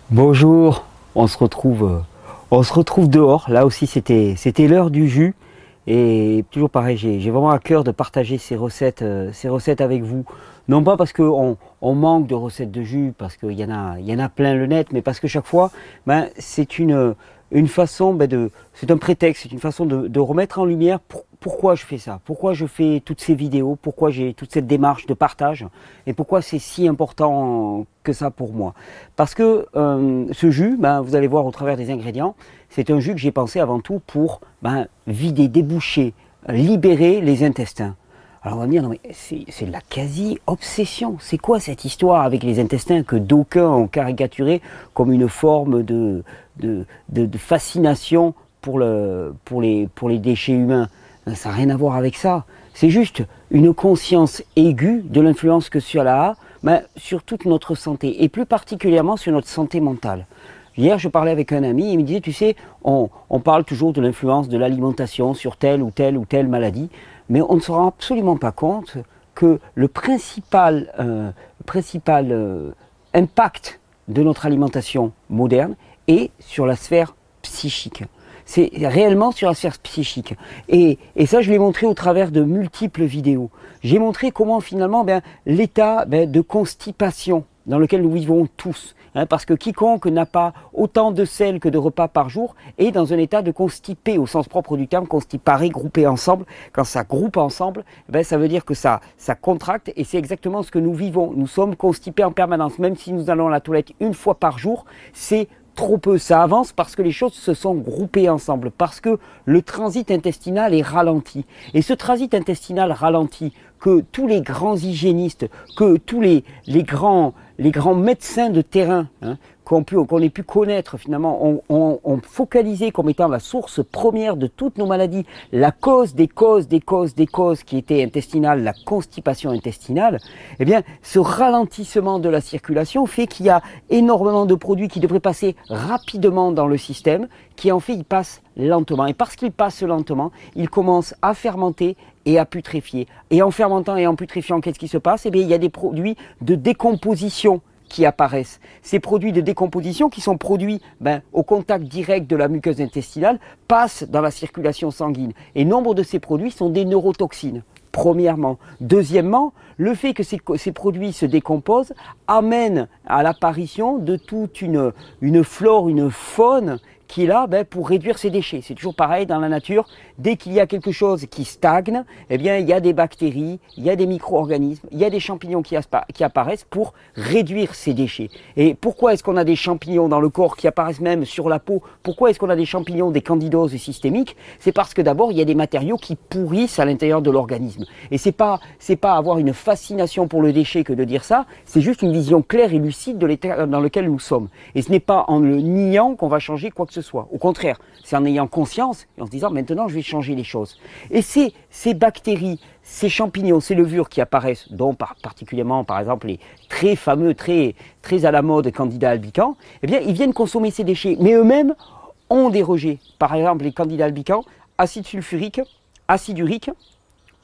Bonjour, on se retrouve dehors. Là aussi, c'était l'heure du jus. Et toujours pareil, j'ai vraiment à cœur de partager ces recettes avec vous. Non pas parce qu'on manque de recettes de jus, parce qu'il y en a plein le net, mais parce que chaque fois, ben, c'est une façon, c'est un prétexte, c'est une façon de remettre en lumière pourquoi je fais ça, pourquoi je fais toutes ces vidéos, pourquoi j'ai toute cette démarche de partage, et pourquoi c'est si important que ça pour moi. Parce que ce jus, ben, vous allez voir au travers des ingrédients, c'est un jus que j'ai pensé avant tout pour vider, déboucher, libérer les intestins. Alors on va me dire, non mais c'est de la quasi-obsession. C'est quoi cette histoire avec les intestins que d'aucuns ont caricaturé comme une forme de fascination pour les déchets humains? Ça n'a rien à voir avec ça. C'est juste une conscience aiguë de l'influence que cela a sur toute notre santé, et plus particulièrement sur notre santé mentale. Hier, je parlais avec un ami, il me disait, tu sais, on parle toujours de l'influence de l'alimentation sur telle ou telle ou telle maladie, mais on ne se rend absolument pas compte que le principal impact de notre alimentation moderne est sur la sphère psychique. C'est réellement sur la sphère psychique. Et ça, je l'ai montré au travers de multiples vidéos. J'ai montré comment finalement l'état de constipation dans lequel nous vivons tous, parce que quiconque n'a pas autant de sel que de repas par jour est dans un état de constipé, au sens propre du terme, constiparé, groupé ensemble. Quand ça groupe ensemble, ça veut dire que ça contracte, et c'est exactement ce que nous vivons. Nous sommes constipés en permanence, même si nous allons à la toilette une fois par jour, c'est trop peu, ça avance parce que les choses se sont groupées ensemble, parce que le transit intestinal est ralenti. Et ce transit intestinal ralenti, que tous les grands hygiénistes, que tous les grands médecins de terrain qu'on ait pu connaître finalement, ont focalisé comme étant la source première de toutes nos maladies, la cause des causes qui était intestinale, la constipation intestinale, eh bien ce ralentissement de la circulation fait qu'il y a énormément de produits qui devraient passer rapidement dans le système, qui en fait ils passent lentement. Et parce qu'ils passent lentement, ils commencent à fermenter et à putréfier. Et en fermentant et en putréfiant, qu'est-ce qui se passe? Eh bien, il y a des produits de décomposition qui apparaissent. Ces produits de décomposition qui sont produits au contact direct de la muqueuse intestinale passent dans la circulation sanguine. Et nombre de ces produits sont des neurotoxines. Premièrement. Deuxièmement, le fait que ces produits se décomposent amène à l'apparition de toute une flore, une faune qui est là pour réduire ces déchets. C'est toujours pareil dans la nature. Dès qu'il y a quelque chose qui stagne, eh bien, il y a des bactéries, il y a des micro-organismes, il y a des champignons qui apparaissent pour réduire ces déchets. Et pourquoi est-ce qu'on a des champignons dans le corps qui apparaissent même sur la peau? Pourquoi est-ce qu'on a des champignons, des candidoses systémiques? C'est parce que d'abord, il y a des matériaux qui pourrissent à l'intérieur de l'organisme. Et c'est pas avoir une fascination pour le déchet que de dire ça, c'est juste une vision claire et lucide de l'état dans lequel nous sommes. Et ce n'est pas en le niant qu'on va changer quoi que ce soit. Au contraire, c'est en ayant conscience et en se disant maintenant je vais changer les choses. Et ces bactéries, ces champignons, ces levures qui apparaissent, dont particulièrement par exemple les très fameux, très à la mode Candida albicans, eh bien ils viennent consommer ces déchets. Mais eux-mêmes ont des rejets. Par exemple les Candida albicans, acide sulfurique, acide urique,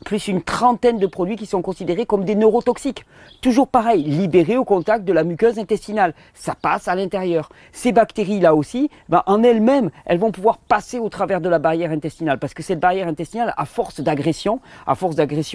plus une trentaine de produits qui sont considérés comme des neurotoxiques. Toujours pareil, libérés au contact de la muqueuse intestinale. Ça passe à l'intérieur. Ces bactéries-là aussi, en elles-mêmes, elles vont pouvoir passer au travers de la barrière intestinale. Parce que cette barrière intestinale, à force d'agression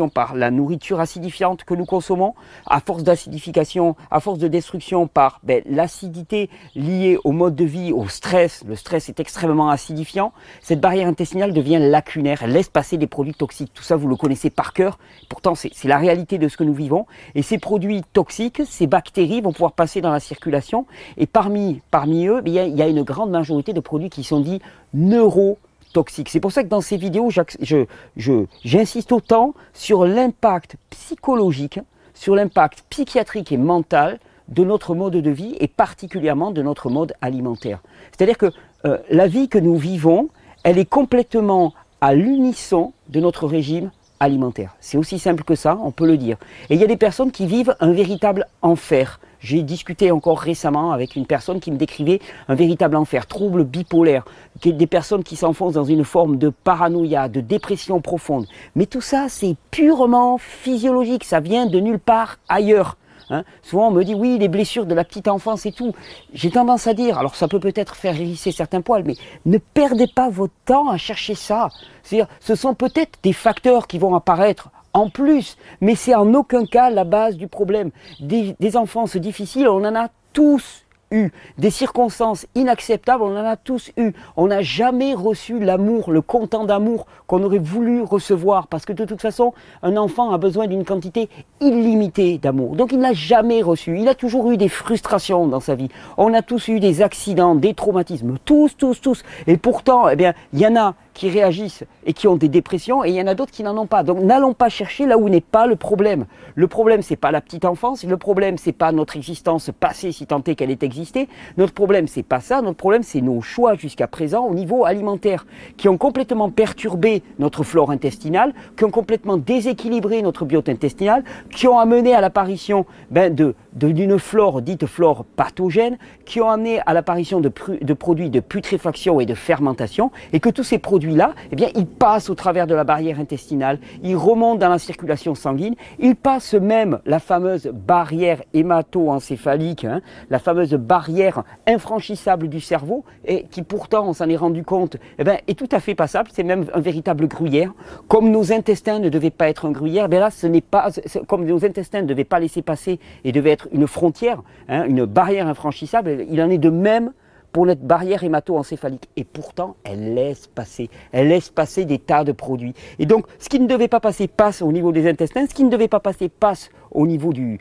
par la nourriture acidifiante que nous consommons, à force d'acidification, à force de destruction par l'acidité liée au mode de vie, au stress, le stress est extrêmement acidifiant, cette barrière intestinale devient lacunaire, elle laisse passer des produits toxiques. Tout ça, vous le connaissez par cœur, pourtant c'est la réalité de ce que nous vivons, et ces produits toxiques, ces bactéries vont pouvoir passer dans la circulation, et parmi eux, il y a une grande majorité de produits qui sont dits neurotoxiques. C'est pour ça que dans ces vidéos, j'insiste autant sur l'impact psychologique, sur l'impact psychiatrique et mental de notre mode de vie, et particulièrement de notre mode alimentaire. C'est-à-dire que la vie que nous vivons, elle est complètement à l'unisson de notre régime alimentaire. C'est aussi simple que ça, on peut le dire. Et il y a des personnes qui vivent un véritable enfer. J'ai discuté encore récemment avec une personne qui me décrivait un véritable enfer, trouble bipolaire, des personnes qui s'enfoncent dans une forme de paranoïa, de dépression profonde. Mais tout ça, c'est purement physiologique, ça vient de nulle part ailleurs. hein. Souvent on me dit oui, les blessures de la petite enfance et tout. J'ai tendance à dire, alors ça peut peut-être faire hérisser certains poils, mais ne perdez pas votre temps à chercher ça. C'est-à-dire, ce sont peut-être des facteurs qui vont apparaître en plus, mais c'est en aucun cas la base du problème. Des enfances difficiles, on en a tous eu. Des circonstances inacceptables, on en a tous eu. On n'a jamais reçu l'amour, le content d'amour qu'on aurait voulu recevoir, parce que de toute façon, un enfant a besoin d'une quantité illimitée d'amour. Donc il n'a jamais reçu. Il a toujours eu des frustrations dans sa vie. On a tous eu des accidents, des traumatismes, tous. Et pourtant, eh bien, il y en a qui réagissent et qui ont des dépressions, et il y en a d'autres qui n'en ont pas. Donc n'allons pas chercher là où n'est pas le problème. Le problème, c'est pas la petite enfance, le problème, c'est pas notre existence passée, si tant est qu'elle ait existé. Notre problème, c'est pas ça, notre problème, c'est nos choix jusqu'à présent au niveau alimentaire, qui ont complètement perturbé notre flore intestinale, qui ont complètement déséquilibré notre biote intestinale, qui ont amené à l'apparition d'une flore dite flore pathogène, qui ont amené à l'apparition de produits de putréfaction et de fermentation, et que tous ces produits-là, eh bien, ils passent au travers de la barrière intestinale, ils remontent dans la circulation sanguine, ils passent même la fameuse barrière hémato-encéphalique, hein, la fameuse barrière infranchissable du cerveau, et qui pourtant, on s'en est rendu compte, eh bien, est tout à fait passable, c'est même un véritable gruyère. Comme nos intestins ne devaient pas être un gruyère, eh bien là, ce n'est pas, comme nos intestins ne devaient pas laisser passer et devaient être une frontière, hein, une barrière infranchissable, il en est de même pour notre barrière hémato-encéphalique. Et pourtant, elle laisse passer des tas de produits. Et donc, ce qui ne devait pas passer passe au niveau des intestins, ce qui ne devait pas passer passe au niveau du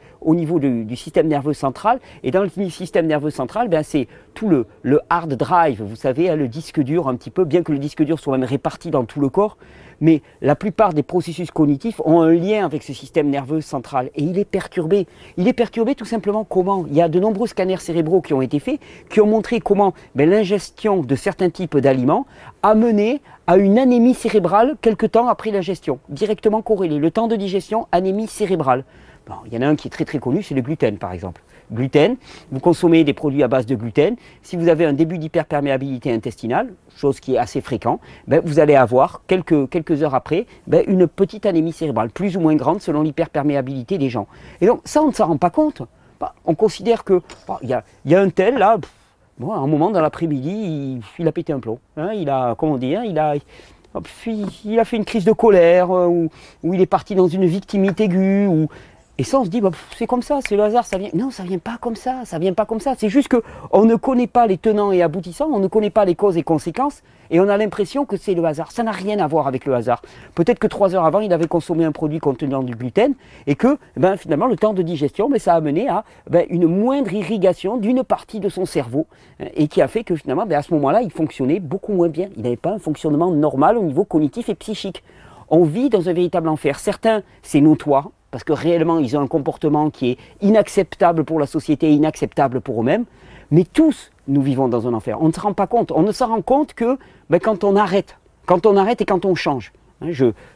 système nerveux central. Et dans le système nerveux central, ben, c'est tout le hard drive, vous savez, hein, le disque dur un petit peu, bien que le disque dur soit même réparti dans tout le corps. Mais la plupart des processus cognitifs ont un lien avec ce système nerveux central. Et il est perturbé. Il est perturbé tout simplement comment? Il y a de nombreux scanners cérébraux qui ont été faits, qui ont montré comment l'ingestion de certains types d'aliments a mené à une anémie cérébrale quelque temps après l'ingestion. Directement corrélé. Le temps de digestion, anémie cérébrale. Bon, il y en a un qui est très connu, c'est le gluten par exemple. Gluten, vous consommez des produits à base de gluten. Si vous avez un début d'hyperperméabilité intestinale, chose qui est assez fréquent, ben, vous allez avoir quelques heures après une petite anémie cérébrale, plus ou moins grande selon l'hyperperméabilité des gens. Et donc ça, on ne s'en rend pas compte. On considère que il y a un tel là, bon, à un moment dans l'après-midi, il a pété un plomb. Hein, il a, comment dire, il a fait une crise de colère, ou il est parti dans une victimite aiguë, et ça, on se dit, c'est comme ça, c'est le hasard, ça vient. Non, ça vient pas comme ça, C'est juste qu'on ne connaît pas les tenants et aboutissants, on ne connaît pas les causes et conséquences, et on a l'impression que c'est le hasard. Ça n'a rien à voir avec le hasard. Peut-être que 3 heures avant, il avait consommé un produit contenant du gluten, et que, finalement, le temps de digestion, ça a amené à une moindre irrigation d'une partie de son cerveau, et qui a fait que, finalement, à ce moment-là, il fonctionnait beaucoup moins bien. Il n'avait pas un fonctionnement normal au niveau cognitif et psychique. On vit dans un véritable enfer. Certains, c'est notoire, parce que réellement, ils ont un comportement qui est inacceptable pour la société, inacceptable pour eux-mêmes. Mais tous, nous vivons dans un enfer. On ne se rend pas compte. On ne se rend compte que quand on arrête et quand on change.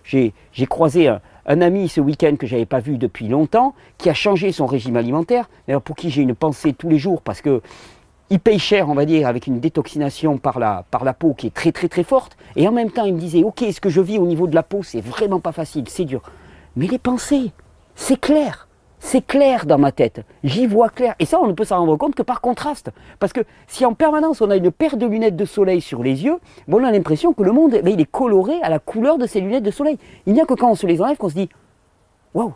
J'ai croisé un ami ce week-end que je n'avais pas vu depuis longtemps, qui a changé son régime alimentaire, d'ailleurs pour qui j'ai une pensée tous les jours, parce que il paye cher, on va dire, avec une détoxination par la peau qui est très forte. Et en même temps, il me disait, ok, ce que je vis au niveau de la peau, c'est vraiment pas facile, c'est dur. Mais les pensées, c'est clair dans ma tête, j'y vois clair. Et ça, on ne peut s'en rendre compte que par contraste. Parce que si en permanence, on a une paire de lunettes de soleil sur les yeux, on a l'impression que le monde, il est coloré à la couleur de ces lunettes de soleil. Il n'y a que quand on se les enlève qu'on se dit, waouh,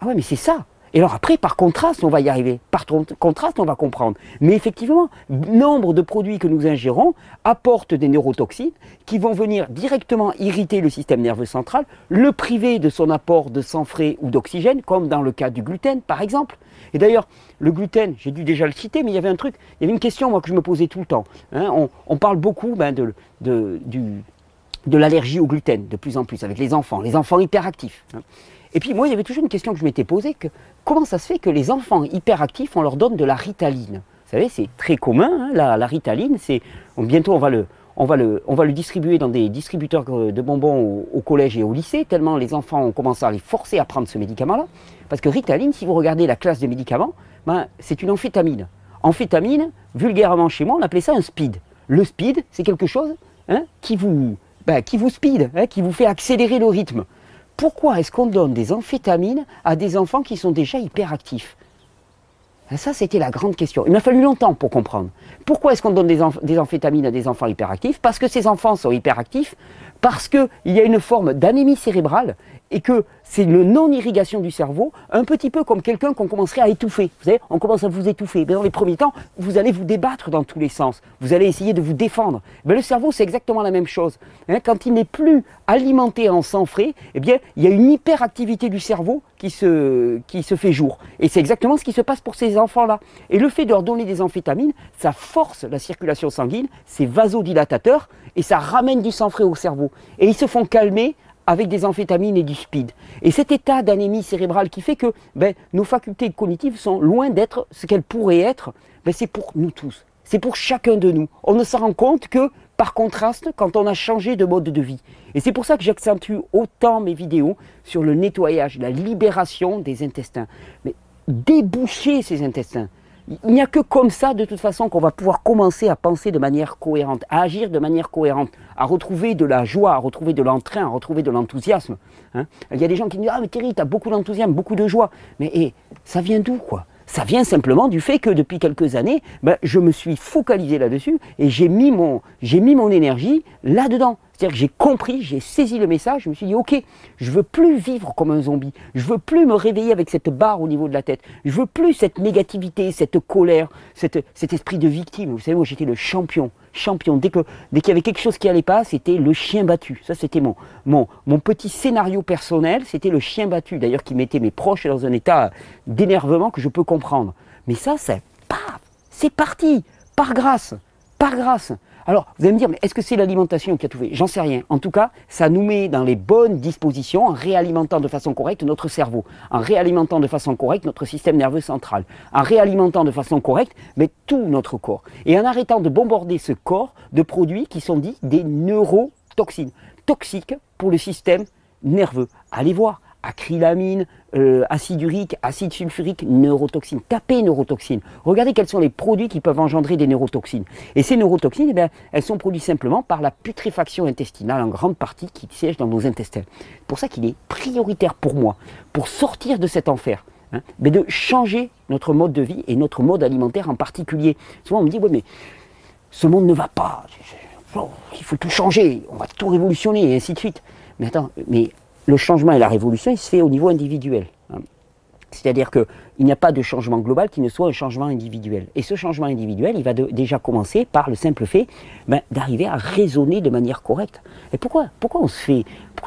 ah ouais, mais c'est ça. Et alors après, par contraste, on va y arriver. Par contraste, on va comprendre. Mais effectivement, nombre de produits que nous ingérons apportent des neurotoxines qui vont venir directement irriter le système nerveux central, le priver de son apport de sang frais ou d'oxygène, comme dans le cas du gluten, par exemple. Et d'ailleurs, le gluten, j'ai dû déjà le citer, mais il y avait un truc, il y avait une question moi, que je me posais tout le temps. Hein, on parle beaucoup de l'allergie au gluten, de plus en plus, avec les enfants hyperactifs. Hein. Et puis moi, il y avait toujours une question que je m'étais posée, comment ça se fait que les enfants hyperactifs, on leur donne de la Ritaline? Vous savez, c'est très commun, hein, la Ritaline, bientôt on va le distribuer dans des distributeurs de bonbons au collège et au lycée, tellement les enfants ont commencé à les forcer à prendre ce médicament-là. Parce que Ritaline, si vous regardez la classe des médicaments, c'est une amphétamine. Amphétamine, vulgairement chez moi, on appelait ça un speed. Le speed, c'est quelque chose qui vous speed, qui vous fait accélérer le rythme. pourquoi est-ce qu'on donne des amphétamines à des enfants qui sont déjà hyperactifs? Ça, c'était la grande question. Il m'a fallu longtemps pour comprendre. Pourquoi est-ce qu'on donne des amphétamines à des enfants hyperactifs? Parce que ces enfants sont hyperactifs, parce qu'il y a une forme d'anémie cérébrale et que c'est le non-irrigation du cerveau, un petit peu comme quelqu'un qu'on commencerait à étouffer. Vous savez, on commence à vous étouffer. Mais dans les premiers temps, vous allez vous débattre dans tous les sens. Vous allez essayer de vous défendre. Mais le cerveau, c'est exactement la même chose. Quand il n'est plus alimenté en sang frais, eh bien, il y a une hyperactivité du cerveau qui se fait jour. Et c'est exactement ce qui se passe pour ces enfants-là. Et le fait de leur donner des amphétamines, ça force la circulation sanguine, c'est vasodilatateur, et ça ramène du sang frais au cerveau. Et ils se font calmer avec des amphétamines et du speed. Et cet état d'anémie cérébrale qui fait que nos facultés cognitives sont loin d'être ce qu'elles pourraient être, c'est pour nous tous. C'est pour chacun de nous. On ne s'en rend compte que par contraste quand on a changé de mode de vie. Et c'est pour ça que j'accentue autant mes vidéos sur le nettoyage, la libération des intestins. Mais déboucher ces intestins. Il n'y a que comme ça, de toute façon, qu'on va pouvoir commencer à penser de manière cohérente, à agir de manière cohérente, à retrouver de la joie, à retrouver de l'entrain, à retrouver de l'enthousiasme. Il y a des gens qui me disent « Ah mais Thierry, tu as beaucoup d'enthousiasme, beaucoup de joie. » Mais ça vient d'où quoi? Ça vient simplement du fait que depuis quelques années, je me suis focalisé là-dessus et j'ai mis mon énergie là-dedans. C'est-à-dire que j'ai compris, j'ai saisi le message, je me suis dit ok, je veux plus vivre comme un zombie, je veux plus me réveiller avec cette barre au niveau de la tête, je veux plus cette négativité, cette colère, cet esprit de victime. Vous savez, moi j'étais le champion. Dès qu'il y avait quelque chose qui allait pas, c'était le chien battu. Ça c'était mon petit scénario personnel, c'était le chien battu, d'ailleurs qui mettait mes proches dans un état d'énervement que je peux comprendre. Mais ça, c'est parti, par grâce, par grâce. Alors, vous allez me dire, mais est-ce que c'est l'alimentation qui a tout fait? J'en sais rien. En tout cas, ça nous met dans les bonnes dispositions en réalimentant de façon correcte notre cerveau, en réalimentant de façon correcte notre système nerveux central, en réalimentant de façon correcte tout notre corps. Et en arrêtant de bombarder ce corps de produits qui sont dits des neurotoxines, toxiques pour le système nerveux. Allez voir. Acrylamine, acide urique, acide sulfurique, neurotoxines. Tapez neurotoxines. Regardez quels sont les produits qui peuvent engendrer des neurotoxines. Et ces neurotoxines, elles sont produites simplement par la putréfaction intestinale en grande partie qui siège dans nos intestins. C'est pour ça qu'il est prioritaire pour moi, pour sortir de cet enfer, de changer notre mode de vie et notre mode alimentaire en particulier. Souvent on me dit, ouais mais ce monde ne va pas, il faut tout changer, on va tout révolutionner et ainsi de suite. Mais attends, le changement et la révolution, il se fait au niveau individuel. C'est-à-dire qu'il n'y a pas de changement global qui ne soit un changement individuel. Et ce changement individuel, il va déjà commencer par le simple fait d'arriver à raisonner de manière correcte. Et pourquoi on se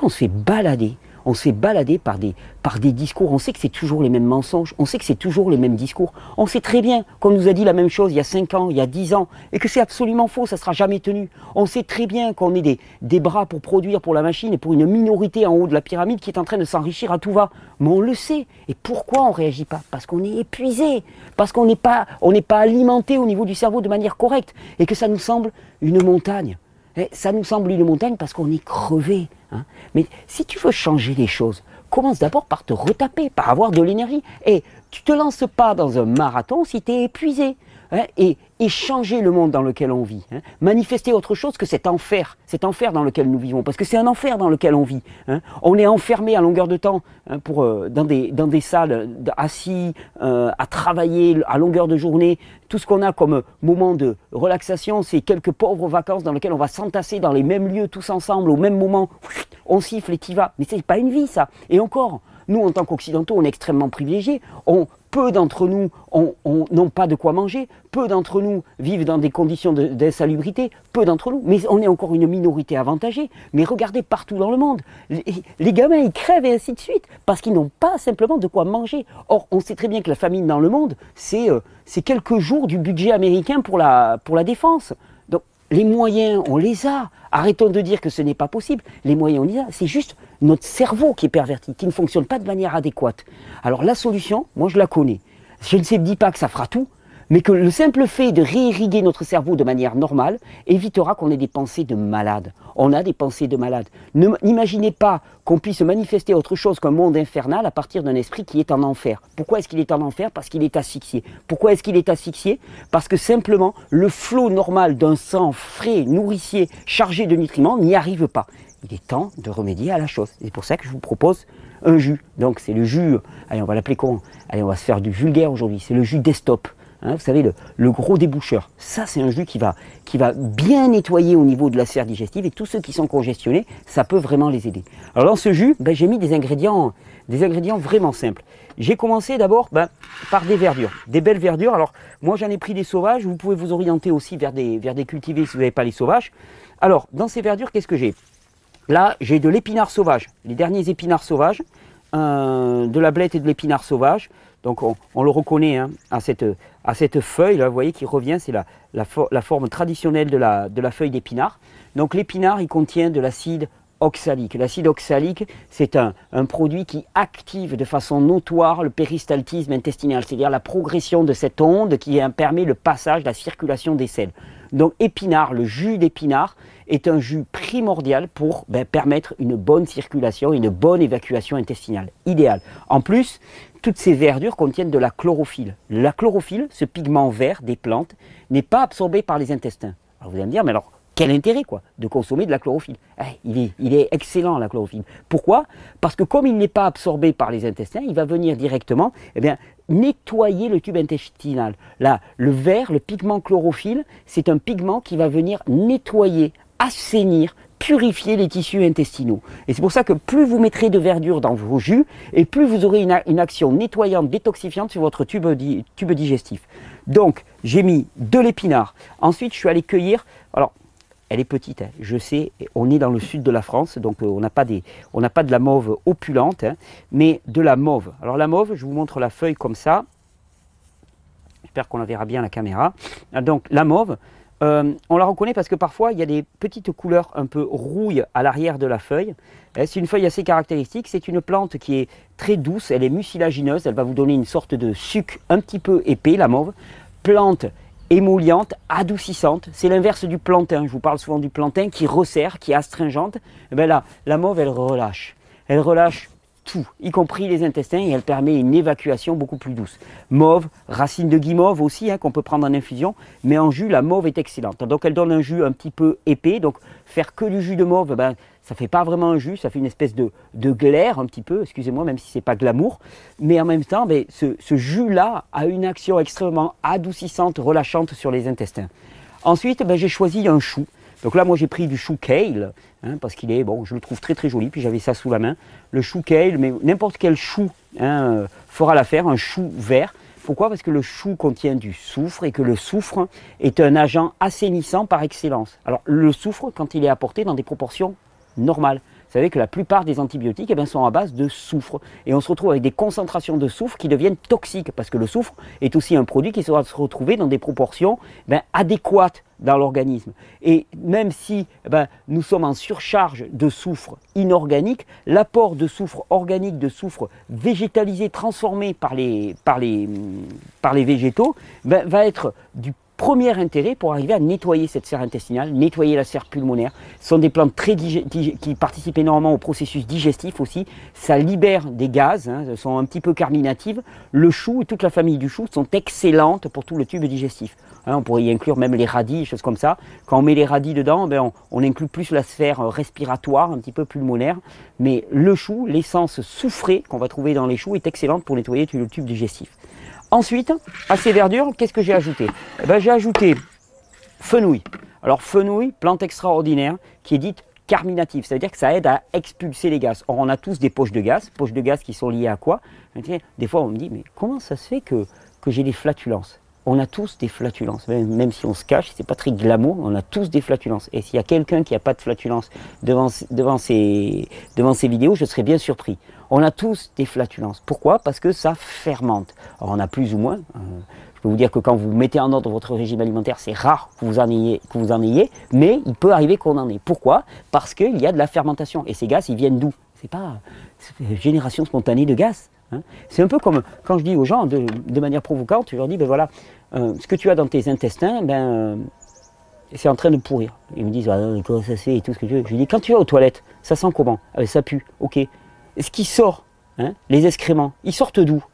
fait balader? On se fait balader par des discours, on sait que c'est toujours les mêmes mensonges, on sait que c'est toujours les mêmes discours, on sait très bien qu'on nous a dit la même chose il y a 5 ans, il y a 10 ans, et que c'est absolument faux, ça ne sera jamais tenu. On sait très bien qu'on est des bras pour produire pour la machine et pour une minorité en haut de la pyramide qui est en train de s'enrichir à tout va. Mais on le sait. Et pourquoi on ne réagit pas? Parce qu'on est épuisé, parce qu'on n'est pas alimenté au niveau du cerveau de manière correcte, et que ça nous semble une montagne. Ça nous semble une montagne parce qu'on est crevé. Mais si tu veux changer les choses, commence d'abord par te retaper, par avoir de l'énergie. Et tu ne te lances pas dans un marathon si tu es épuisé. Et changer le monde dans lequel on vit. Manifester autre chose que cet enfer dans lequel nous vivons. Parce que c'est un enfer dans lequel on vit. On est enfermé à longueur de temps dans des salles, assis, à travailler à longueur de journée. Tout ce qu'on a comme moment de relaxation, c'est quelques pauvres vacances dans lesquelles on va s'entasser dans les mêmes lieux tous ensemble, au même moment. On siffle et t'y vas. Mais c'est pas une vie ça. Et encore, nous en tant qu'occidentaux, on est extrêmement privilégiés. Peu d'entre nous n'ont pas de quoi manger, peu d'entre nous vivent dans des conditions d'insalubrité, peu d'entre nous, mais on est encore une minorité avantagée. Mais regardez partout dans le monde, les gamins ils crèvent et ainsi de suite, parce qu'ils n'ont pas simplement de quoi manger. Or, on sait très bien que la famine dans le monde, c'est quelques jours du budget américain pour la défense. Donc, les moyens, on les a. Arrêtons de dire que ce n'est pas possible. Les moyens, on les a. C'est juste notre cerveau qui est perverti, qui ne fonctionne pas de manière adéquate. Alors la solution, moi je la connais. Je ne dis pas que ça fera tout, mais que le simple fait de réirriguer notre cerveau de manière normale évitera qu'on ait des pensées de malade. On a des pensées de malade. N'imaginez pas qu'on puisse manifester autre chose qu'un monde infernal à partir d'un esprit qui est en enfer. Pourquoi est-ce qu'il est en enfer? Parce qu'il est asphyxié. Pourquoi est-ce qu'il est asphyxié? Parce que simplement le flot normal d'un sang frais, nourricier, chargé de nutriments n'y arrive pas. il est temps de remédier à la chose. C'est pour ça que je vous propose un jus. Donc c'est le jus, allez on va l'appeler comment? Allez on va se faire du vulgaire aujourd'hui, c'est le jus Desktop. Hein, vous savez, le gros déboucheur. Ça, c'est un jus qui va bien nettoyer au niveau de la sphère digestive et tous ceux qui sont congestionnés, ça peut vraiment les aider. Alors dans ce jus, ben, j'ai mis des ingrédients vraiment simples. J'ai commencé d'abord par des verdures, des belles verdures. Alors moi j'en ai pris des sauvages, vous pouvez vous orienter aussi vers des cultivés si vous n'avez pas les sauvages. Alors dans ces verdures, qu'est-ce que j'ai? Là j'ai de l'épinard sauvage, les derniers épinards sauvages, de la blette et de l'épinard sauvage. Donc on le reconnaît hein, à cette feuille, là, vous voyez, qui revient, c'est la forme traditionnelle de la feuille d'épinard. Donc l'épinard, il contient de l'acide oxalique. L'acide oxalique, c'est un produit qui active de façon notoire le péristaltisme intestinal, c'est-à-dire la progression de cette onde qui permet le passage, la circulation des selles. Donc épinard, le jus d'épinard est un jus primordial pour permettre une bonne circulation, une bonne évacuation intestinale, idéal. En plus, toutes ces verdures contiennent de la chlorophylle. La chlorophylle, ce pigment vert des plantes, n'est pas absorbé par les intestins. Alors vous allez me dire, mais alors, quel intérêt quoi, de consommer de la chlorophylle? Il est excellent la chlorophylle. Pourquoi? Parce que comme il n'est pas absorbé par les intestins, il va venir directement nettoyer le tube intestinal. Là, le vert, le pigment chlorophylle, c'est un pigment qui va venir nettoyer, assainir, purifier les tissus intestinaux. Et c'est pour ça que plus vous mettrez de verdure dans vos jus, et plus vous aurez une action nettoyante, détoxifiante sur votre tube digestif. Donc, j'ai mis de l'épinard. Ensuite, je suis allé cueillir, alors, elle est petite, hein, je sais, on est dans le sud de la France, donc on n'a pas de la mauve opulente, hein, mais de la mauve. Alors la mauve, je vous montre la feuille comme ça. J'espère qu'on la verra bien à la caméra. Donc la mauve, on la reconnaît parce que parfois il y a des petites couleurs un peu rouille à l'arrière de la feuille. C'est une feuille assez caractéristique, c'est une plante qui est très douce, elle est mucilagineuse, elle va vous donner une sorte de suc un petit peu épais, la mauve. Plante émolliente, adoucissante, c'est l'inverse du plantain, je vous parle souvent du plantain qui resserre, qui est astringente. Et bien là, la mauve elle relâche tout, y compris les intestins, et elle permet une évacuation beaucoup plus douce. Mauve, racine de guimauve aussi, hein, qu'on peut prendre en infusion, mais en jus, la mauve est excellente. Donc elle donne un jus un petit peu épais, donc faire que du jus de mauve, ça ne fait pas vraiment un jus, ça fait une espèce de glaire un petit peu, excusez-moi, même si ce n'est pas glamour, mais en même temps, ce jus-là a une action extrêmement adoucissante, relâchante sur les intestins. Ensuite, j'ai choisi un chou. Donc là, moi, j'ai pris du chou kale, hein, parce qu'il est, bon, je le trouve très très joli, puis j'avais ça sous la main. Le chou kale, mais n'importe quel chou hein, fera l'affaire, un chou vert. Pourquoi? Parce que le chou contient du soufre et que le soufre est un agent assainissant par excellence. Alors, le soufre, quand il est apporté dans des proportions normales. Vous savez que la plupart des antibiotiques sont à base de soufre. Et on se retrouve avec des concentrations de soufre qui deviennent toxiques. Parce que le soufre est aussi un produit qui sera se retrouver dans des proportions adéquates dans l'organisme. Et même si nous sommes en surcharge de soufre inorganique, l'apport de soufre organique, de soufre végétalisé, transformé par les végétaux, va être du premier intérêt pour arriver à nettoyer cette sphère intestinale, nettoyer la sphère pulmonaire. Ce sont des plantes qui participent énormément au processus digestif aussi. Ça libère des gaz, hein, elles sont un petit peu carminatives. Le chou et toute la famille du chou sont excellentes pour tout le tube digestif. Hein, on pourrait y inclure même les radis, des choses comme ça. Quand on met les radis dedans, on inclut plus la sphère respiratoire, un petit peu pulmonaire. Mais le chou, l'essence soufrée qu'on va trouver dans les choux est excellente pour nettoyer tout le tube digestif. Ensuite, à ces verdures, qu'est-ce que j'ai ajouté? J'ai ajouté fenouil. Alors fenouil, plante extraordinaire, qui est dite carminative, c'est-à-dire que ça aide à expulser les gaz. Or, on a tous des poches de gaz qui sont liées à quoi? Des fois, on me dit, mais comment ça se fait que j'ai des flatulences? On a tous des flatulences, même si on se cache, c'est pas très glamour, on a tous des flatulences. Et s'il y a quelqu'un qui n'a pas de flatulences devant ces vidéos, je serais bien surpris. On a tous des flatulences. Pourquoi? Parce que ça fermente. Alors on a plus ou moins. Je peux vous dire que quand vous mettez en ordre votre régime alimentaire, c'est rare que vous en ayez, mais il peut arriver qu'on en ait. Pourquoi? Parce qu'il y a de la fermentation. Et ces gaz, ils viennent d'où? C'est une génération spontanée de gaz. Hein. C'est un peu comme quand je dis aux gens, de manière provocante, je leur dis, voilà, ce que tu as dans tes intestins, c'est en train de pourrir. Ils me disent, comment ça se fait et tout ce que tu veux. Je lui dis, quand tu vas aux toilettes, ça sent comment? Ça pue, ok. Ce qui sort, hein, les excréments, ils sortent d'où?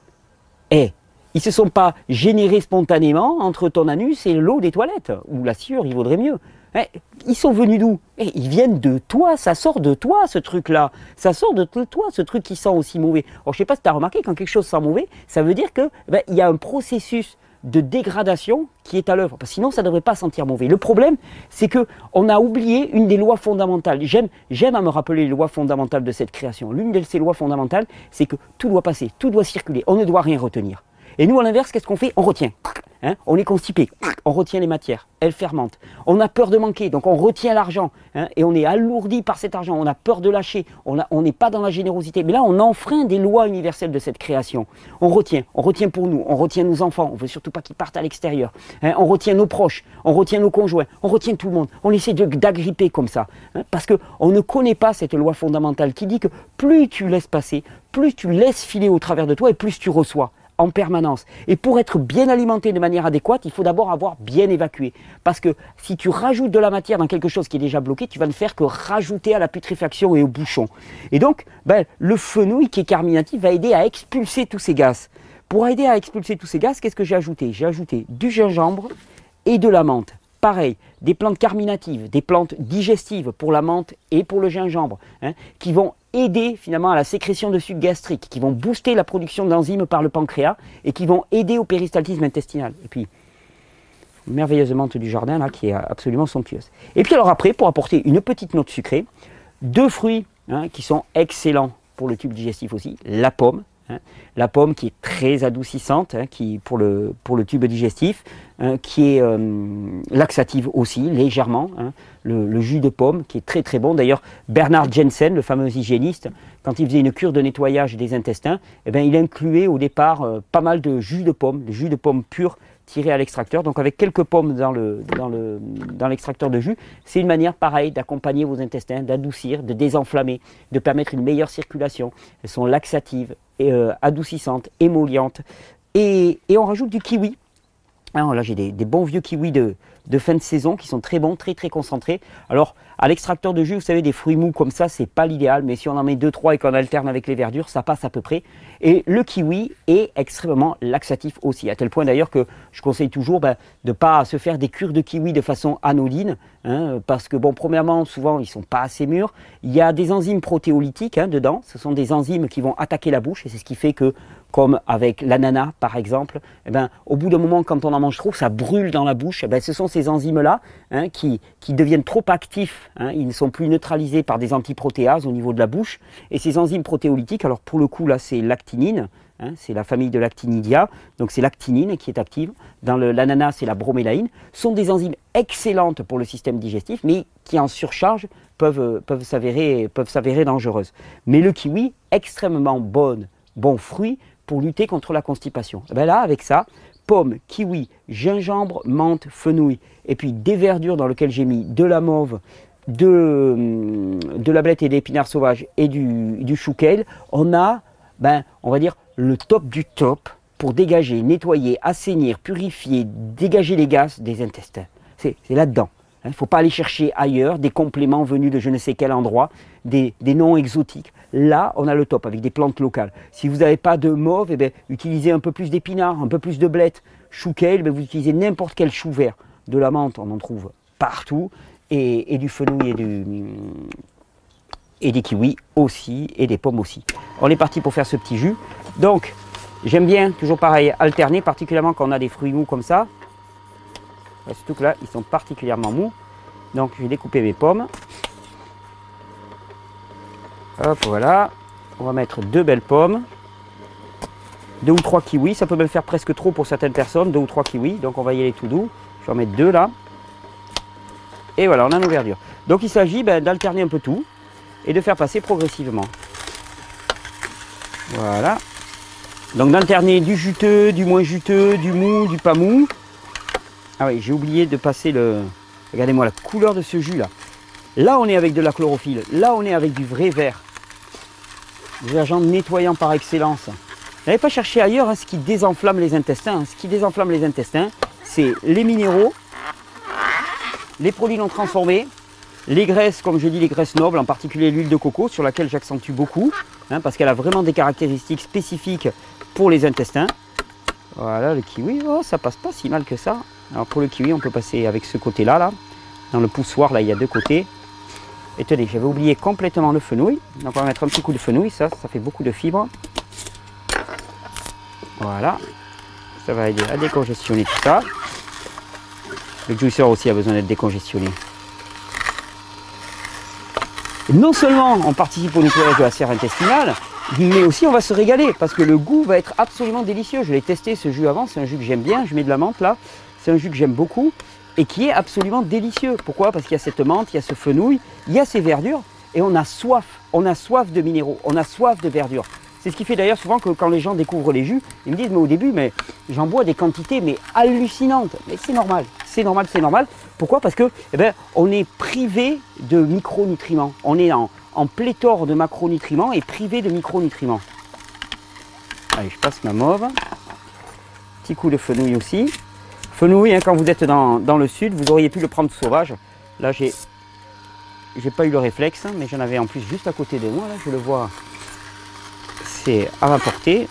Ils ne se sont pas générés spontanément entre ton anus et l'eau des toilettes, ou la sciure, il vaudrait mieux. Ils sont venus d'où? Ils viennent de toi, ça sort de toi ce truc-là. Ça sort de toi, ce truc qui sent aussi mauvais. Alors je ne sais pas si tu as remarqué, quand quelque chose sent mauvais, ça veut dire qu'il y a un processus de dégradation qui est à l'œuvre. Sinon, ça ne devrait pas sentir mauvais. Le problème, c'est qu'on a oublié une des lois fondamentales. J'aime à me rappeler les lois fondamentales de cette création. L'une de ces lois fondamentales, c'est que tout doit passer, tout doit circuler. On ne doit rien retenir. Et nous, à l'inverse, qu'est-ce qu'on fait? On retient. On est constipé, on retient les matières, elles fermentent. On a peur de manquer, donc on retient l'argent. Et on est alourdi par cet argent, on a peur de lâcher, on n'est pas dans la générosité. Mais là, on enfreint des lois universelles de cette création. On retient pour nous, on retient nos enfants, on ne veut surtout pas qu'ils partent à l'extérieur. On retient nos proches, on retient nos conjoints, on retient tout le monde. On essaie d'agripper comme ça. Parce qu'on ne connaît pas cette loi fondamentale qui dit que plus tu laisses passer, plus tu laisses filer au travers de toi et plus tu reçois en permanence. Et pour être bien alimenté de manière adéquate, il faut d'abord avoir bien évacué. Parce que si tu rajoutes de la matière dans quelque chose qui est déjà bloqué, tu vas ne faire que rajouter à la putréfaction et au bouchon. Et donc, le fenouil qui est carminatif va aider à expulser tous ces gaz. Pour aider à expulser tous ces gaz, qu'est-ce que j'ai ajouté? J'ai ajouté du gingembre et de la menthe. Pareil, des plantes carminatives, des plantes digestives pour la menthe et pour le gingembre, qui vont aider finalement à la sécrétion de sucre gastrique, qui vont booster la production d'enzymes par le pancréas et qui vont aider au péristaltisme intestinal. Et puis, une merveilleuse menthe du jardin là qui est absolument somptueuse. Et puis alors après, pour apporter une petite note sucrée, deux fruits qui sont excellents pour le tube digestif aussi, la pomme. La pomme qui est très adoucissante, qui, pour le tube digestif, qui est laxative aussi, légèrement. Le jus de pomme qui est très très bon. D'ailleurs, Bernard Jensen, le fameux hygiéniste, quand il faisait une cure de nettoyage des intestins, il incluait au départ pas mal de jus de pomme, le jus de pomme pur tiré à l'extracteur. Donc avec quelques pommes dans l'extracteur de jus, c'est une manière pareille d'accompagner vos intestins, d'adoucir, de désenflammer, de permettre une meilleure circulation. Elles sont laxatives, adoucissantes, émollientes. Et on rajoute du kiwi. Alors là, j'ai des bons vieux kiwis de fin de saison qui sont très bons, très très concentrés. Alors, à l'extracteur de jus, vous savez, des fruits mous comme ça, c'est pas l'idéal, mais si on en met 2-3 et qu'on alterne avec les verdures, ça passe à peu près. Et le kiwi est extrêmement laxatif aussi, à tel point d'ailleurs que je conseille toujours de ne pas se faire des cures de kiwi de façon anodine, parce que, bon, premièrement, souvent, ils ne sont pas assez mûrs. Il y a des enzymes protéolytiques dedans, ce sont des enzymes qui vont attaquer la bouche, et c'est ce qui fait que, comme avec l'ananas par exemple, au bout d'un moment, quand on en mange trop, ça brûle dans la bouche. Ce sont ces enzymes-là qui deviennent trop actifs. Ils ne sont plus neutralisés par des antiprotéases au niveau de la bouche. Et ces enzymes protéolytiques, alors pour le coup là c'est l'actinine, c'est la famille de l'actinidia, donc c'est l'actinine qui est active. Dans l'ananas c'est la bromélaïne. Sont des enzymes excellentes pour le système digestif, mais qui en surcharge peuvent s'avérer dangereuses. Mais le kiwi, extrêmement bon fruit pour lutter contre la constipation. Là, avec ça, pomme, kiwi, gingembre, menthe, fenouil, et puis des verdures dans lesquelles j'ai mis de la mauve, de la blette et d'épinards sauvages et du chou kale, on a, on va dire, le top du top pour dégager, nettoyer, assainir, purifier, dégager les gaz des intestins. C'est là-dedans. Il ne faut pas aller chercher ailleurs des compléments venus de je ne sais quel endroit, des noms exotiques. Là, on a le top avec des plantes locales. Si vous n'avez pas de mauve, utilisez un peu plus d'épinards, un peu plus de blettes. Chou kale, vous utilisez n'importe quel chou vert. De la menthe, on en trouve partout. Et du fenouil et des kiwis aussi, et des pommes aussi. On est parti pour faire ce petit jus. Donc, j'aime bien, toujours pareil, alterner, particulièrement quand on a des fruits mous comme ça. Surtout que là, ils sont particulièrement mous. Donc, je vais découper mes pommes. Hop, voilà. On va mettre 2 belles pommes. 2 ou 3 kiwis. Ça peut même faire presque trop pour certaines personnes. 2 ou 3 kiwis. Donc, on va y aller tout doux. Je vais en mettre 2 là. Et voilà, on a nos verdures. Donc, il s'agit d'alterner un peu tout et de faire passer progressivement. Voilà. Donc, d'alterner du juteux, du moins juteux, du mou, du pas mou. Ah oui, j'ai oublié de passer le... Regardez-moi la couleur de ce jus là. Là, on est avec de la chlorophylle. Là, on est avec du vrai vert. Des agents nettoyants par excellence. N'allez pas chercher ailleurs ce qui désenflamme les intestins. Ce qui désenflamme les intestins, c'est les minéraux, les produits non transformés, les graisses, comme je dis, les graisses nobles, en particulier l'huile de coco, sur laquelle j'accentue beaucoup, parce qu'elle a vraiment des caractéristiques spécifiques pour les intestins. Voilà, le kiwi, ça passe pas si mal que ça. Alors pour le kiwi, on peut passer avec ce côté-là, là. Dans le poussoir, là, il y a deux côtés. Et tenez, j'avais oublié complètement le fenouil. Donc on va mettre un petit coup de fenouil, ça fait beaucoup de fibres. Voilà. Ça va aider à décongestionner tout ça. Le juicer aussi a besoin d'être décongestionné. Et non seulement on participe au nettoyage de la sphère intestinale, mais aussi on va se régaler parce que le goût va être absolument délicieux. Je l'ai testé ce jus avant, c'est un jus que j'aime bien, je mets de la menthe là. C'est un jus que j'aime beaucoup et qui est absolument délicieux. Pourquoi? Parce qu'il y a cette menthe, il y a ce fenouil, il y a ces verdures et on a soif de minéraux, on a soif de verdure. C'est ce qui fait d'ailleurs souvent que quand les gens découvrent les jus, ils me disent mais au début mais j'en bois des quantités mais hallucinantes. Mais c'est normal, c'est normal, c'est normal. Pourquoi? Parce que on est privé de micronutriments. On est en pléthore de macronutriments et privé de micronutriments. Allez, je passe ma mauve. Petit coup de fenouil aussi. Fenouil, hein, quand vous êtes dans le sud, vous auriez pu le prendre sauvage. Là, j'ai pas eu le réflexe, mais j'en avais en plus juste à côté de moi. Là, je le vois. C'est à ma portée.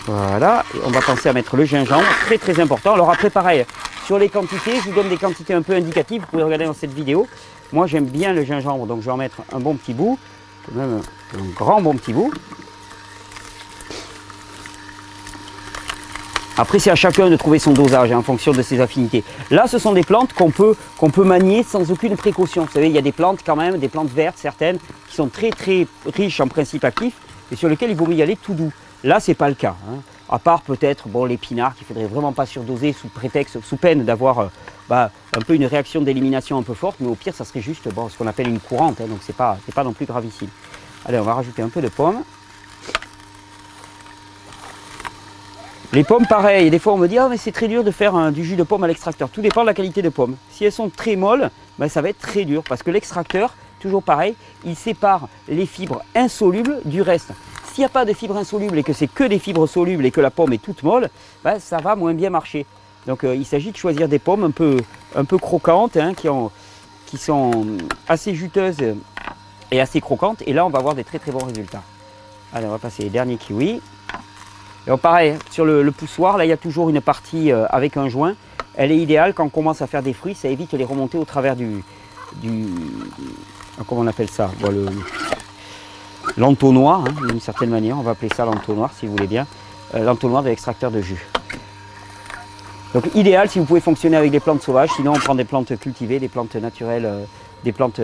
Voilà. Et on va penser à mettre le gingembre. Très, très important. Alors après, pareil, sur les quantités, je vous donne des quantités un peu indicatives. Vous pouvez regarder dans cette vidéo. Moi, j'aime bien le gingembre, donc je vais en mettre un bon petit bout. Même un grand bon petit bout. Après, c'est à chacun de trouver son dosage en fonction de ses affinités. Là, ce sont des plantes qu'on peut manier sans aucune précaution. Vous savez, il y a des plantes quand même, des plantes vertes certaines, qui sont très très riches en principes actifs et sur lesquelles il vaut mieux y aller tout doux. Là, c'est pas le cas. Hein. À part peut-être l'épinard qu'il faudrait vraiment pas surdoser sous peine d'avoir un peu une réaction d'élimination un peu forte, mais au pire, ça serait juste ce qu'on appelle une courante. Hein, donc c'est pas non plus gravissime. Allez, on va rajouter un peu de pomme. Les pommes, pareil, des fois on me dit « Ah, mais c'est très dur de faire du jus de pomme à l'extracteur ». Tout dépend de la qualité de pomme. Si elles sont très molles, ça va être très dur parce que l'extracteur, toujours pareil, il sépare les fibres insolubles du reste. S'il n'y a pas de fibres insolubles et que c'est que des fibres solubles et que la pomme est toute molle, ça va moins bien marcher. Donc il s'agit de choisir des pommes un peu croquantes, hein, qui sont assez juteuses et assez croquantes. Et là, on va avoir des très très bons résultats. Allez, on va passer les derniers kiwis. Et pareil, sur le poussoir, là il y a toujours une partie avec un joint. Elle est idéale quand on commence à faire des fruits, ça évite les remontées au travers comment on appelle ça, l'entonnoir, hein, d'une certaine manière, on va appeler ça l'entonnoir si vous voulez bien, l'entonnoir de l'extracteur de jus. Donc idéal si vous pouvez fonctionner avec des plantes sauvages, sinon on prend des plantes cultivées, des plantes naturelles, des plantes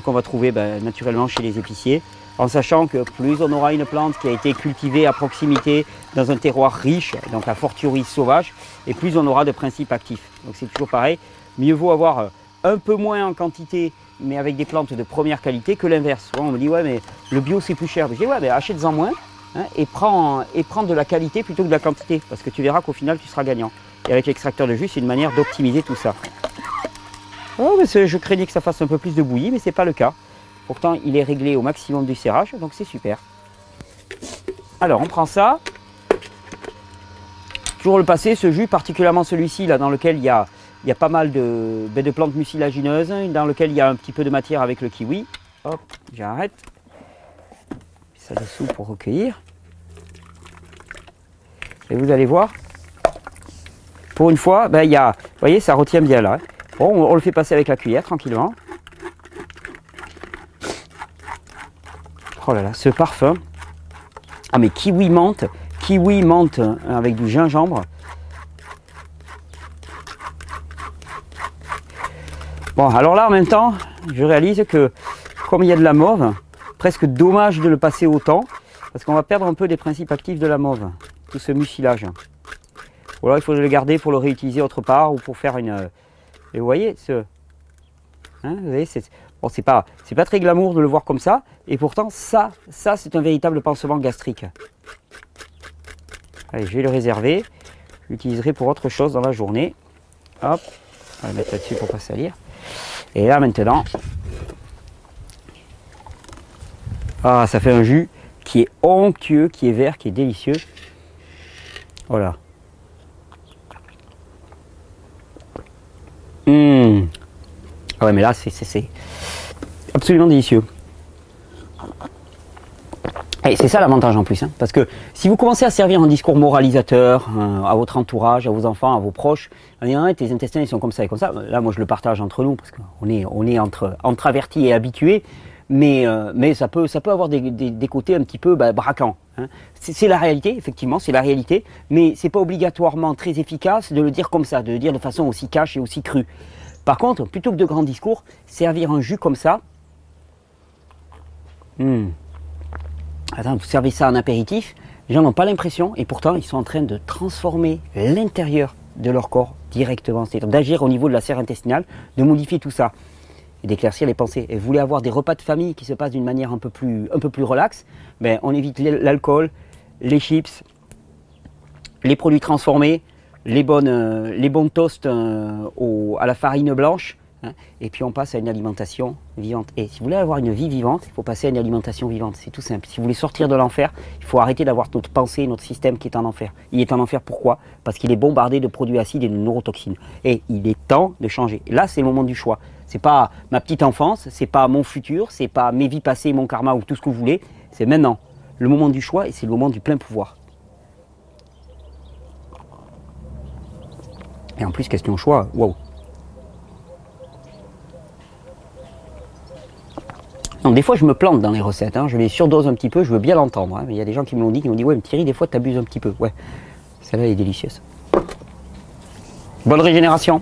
qu'on va trouver naturellement chez les épiciers. En sachant que plus on aura une plante qui a été cultivée à proximité dans un terroir riche, donc à fortiori sauvage, et plus on aura de principes actifs. Donc c'est toujours pareil, mieux vaut avoir un peu moins en quantité, mais avec des plantes de première qualité que l'inverse. Souvent on me dit ouais mais le bio c'est plus cher. Je dis ouais mais achète-en moins hein, et prends de la qualité plutôt que de la quantité, parce que tu verras qu'au final tu seras gagnant. Et avec l'extracteur de jus, c'est une manière d'optimiser tout ça. Oh, mais je craignais que ça fasse un peu plus de bouillie, mais ce n'est pas le cas. Pourtant, il est réglé au maximum du serrage, donc c'est super. Alors, on prend ça. Toujours le passer, ce jus, particulièrement celui-ci, là, dans lequel il y a pas mal de plantes mucilagineuses, dans lequel il y a un petit peu de matière avec le kiwi. Hop, j'arrête. Ça dessous pour recueillir. Et vous allez voir, pour une fois, il y a, vous voyez, ça retient bien là. Bon, on le fait passer avec la cuillère, tranquillement. Oh là là, ce parfum. Ah mais kiwi menthe avec du gingembre. Bon, alors là en même temps, je réalise que comme il y a de la mauve, presque dommage de le passer autant, parce qu'on va perdre un peu des principes actifs de la mauve, tout ce mucilage. Ou alors il faut le garder pour le réutiliser autre part ou pour faire une... Et vous voyez, vous voyez, bon, c'est pas très glamour de le voir comme ça, et pourtant ça c'est un véritable pansement gastrique. Allez, je vais le réserver, je l'utiliserai pour autre chose dans la journée. Hop, on va le mettre là-dessus pour pas salir. Et là maintenant, ça fait un jus qui est onctueux, qui est vert, qui est délicieux. Voilà. Ah ouais, mais là c'est absolument délicieux. Et c'est ça l'avantage en plus, hein, parce que si vous commencez à servir un discours moralisateur à votre entourage, à vos enfants, à vos proches, en disant tes intestins ils sont comme ça et comme ça, là moi je le partage entre nous, parce qu'on est entre avertis et habitués, mais ça peut avoir des côtés un petit peu braquants. Hein. C'est la réalité, effectivement, c'est la réalité, mais c'est pas obligatoirement très efficace de le dire comme ça, de le dire de façon aussi cash et aussi crue. Par contre, plutôt que de grands discours, servir un jus comme ça, attends, vous servez ça en apéritif, les gens n'ont pas l'impression, et pourtant ils sont en train de transformer l'intérieur de leur corps directement, c'est-à-dire d'agir au niveau de la sphère intestinale, de modifier tout ça, et d'éclaircir les pensées. Et vous voulez avoir des repas de famille qui se passent d'une manière un peu plus relaxe, ben, on évite l'alcool, les chips, les produits transformés, les bons toasts à la farine blanche, hein, et puis on passe à une alimentation vivante. Et si vous voulez avoir une vie vivante, il faut passer à une alimentation vivante, c'est tout simple. Si vous voulez sortir de l'enfer, il faut arrêter d'avoir notre pensée, notre système qui est en enfer. Il est en enfer pourquoi? Parce qu'il est bombardé de produits acides et de neurotoxines. Et il est temps de changer. Là, c'est le moment du choix. C'est pas ma petite enfance, c'est pas mon futur, c'est pas mes vies passées, mon karma ou tout ce que vous voulez. C'est maintenant le moment du choix et c'est le moment du plein pouvoir. Et en plus, question choix, waouh. Donc des fois, je me plante dans les recettes, hein. Je les surdose un petit peu, je veux bien l'entendre. Hein. Mais il y a des gens qui m'ont dit, ouais, mais Thierry, des fois, tu abuses un petit peu. Ouais, celle-là est délicieuse. Bonne régénération.